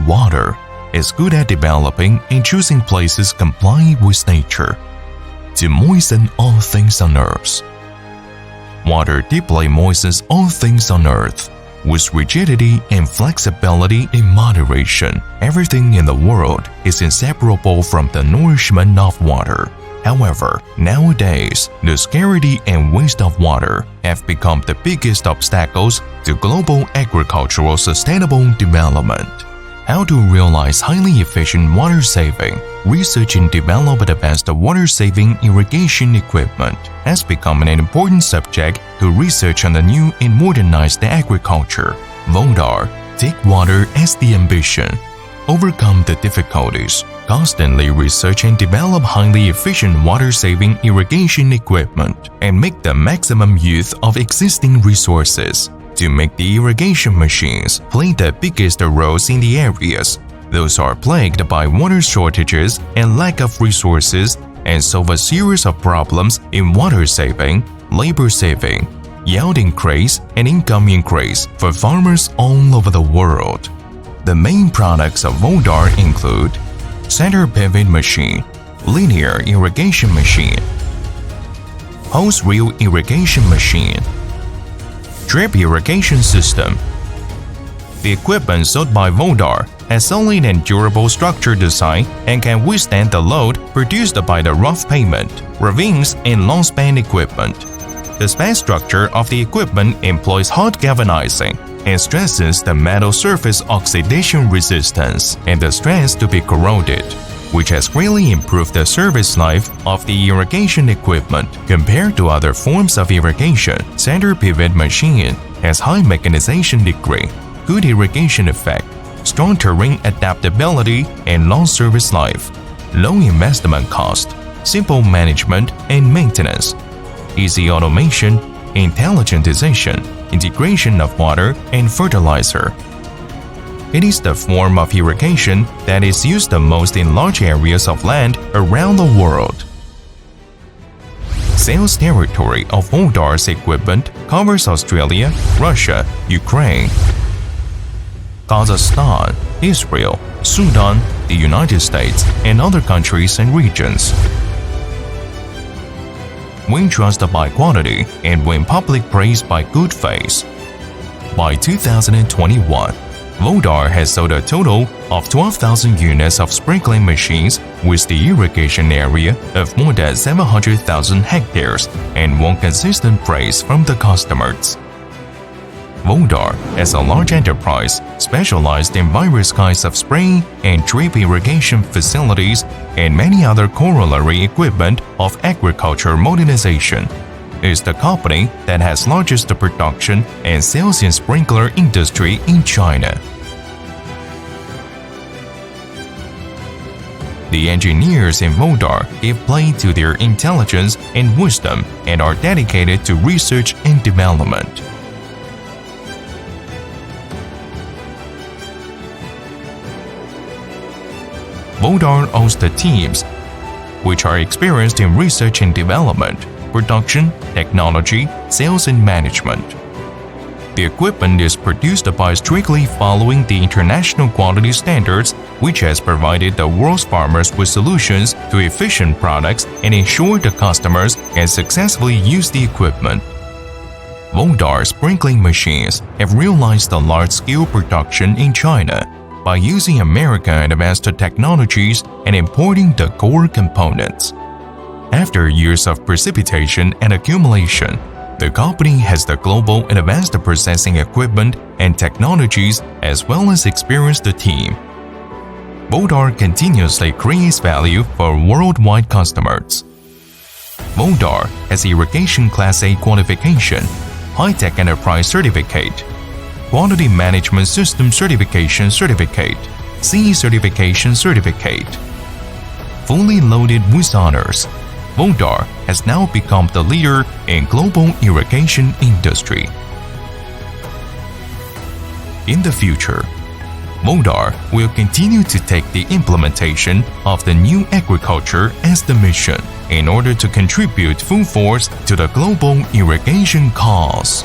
Water is good at developing and choosing places compliant with nature to moisten all things on earth. Water deeply moistens all things on earth with rigidity and flexibility in moderation. Everything in the world is inseparable from the nourishment of water. However, nowadays, the scarcity and waste of water have become the biggest obstacles to global agricultural sustainable development. How to realize highly efficient water saving? Research and develop advanced water-saving irrigation equipment has become an important subject to research on the new and modernized agriculture. Vodar, take water as the ambition. Overcome the difficulties. Constantly research and develop highly efficient water-saving irrigation equipment and make the maximum use of existing resources. To make the irrigation machines play the biggest roles in the areas those are plagued by water shortages and lack of resources, and solve a series of problems in water saving, labor saving, yield increase, and income increase for farmers all over the world. The main products of Vodar include center pivot machine, linear irrigation machine, hose reel irrigation machine, drip irrigation system. The equipment sold by Vodar has solid and durable structure design and can withstand the load produced by the rough pavement, ravines, and long-span equipment. The span structure of the equipment employs hot galvanizing and stresses the metal surface oxidation resistance and the strength to be corroded, which has greatly improved the service life of the irrigation equipment. Compared to other forms of irrigation, center pivot machine has high mechanization degree, good irrigation effect, strong terrain adaptability, and long service life, low investment cost, simple management and maintenance, easy automation, intelligent decision, integration of water and fertilizer. It is the form of irrigation that is used the most in large areas of land around the world. Sales territory of Vodar's equipment covers Australia, Russia, Ukraine, Kazakhstan, Israel, Sudan, the United States, and other countries and regions. Win trust by quality and win public praise by good faith. By 2021, Vodar has sold a total of 12,000 units of sprinkling machines with the irrigation area of more than 700,000 hectares and won consistent praise from the customers. Vodar, as a large enterprise, specialized in various kinds of spraying and drip irrigation facilities and many other corollary equipment of agriculture modernization, is the company that has largest production and sales in sprinkler industry in China. The engineers in Vodar give play to their intelligence and wisdom and are dedicated to research and development. Vodar owns the teams, which are experienced in research and development, production, technology, sales, and management. The equipment is produced by strictly following the international quality standards, which has provided the world's farmers with solutions to efficient products and ensured the customers can successfully use the equipment. Vodar sprinkling machines have realized a large-scale production in China by using American advanced technologies and importing the core components. After years of precipitation and accumulation, the company has the global and advanced processing equipment and technologies as well as experienced team. Vodar continuously creates value for worldwide customers. Vodar has Irrigation Class A qualification, High-Tech Enterprise Certificate, Quality Management System Certification Certificate, CE Certification Certificate, fully loaded with honors, Vodar has now become the leader in global irrigation industry. In the future, Vodar will continue to take the implementation of the new agriculture as the mission in order to contribute full force to the global irrigation cause.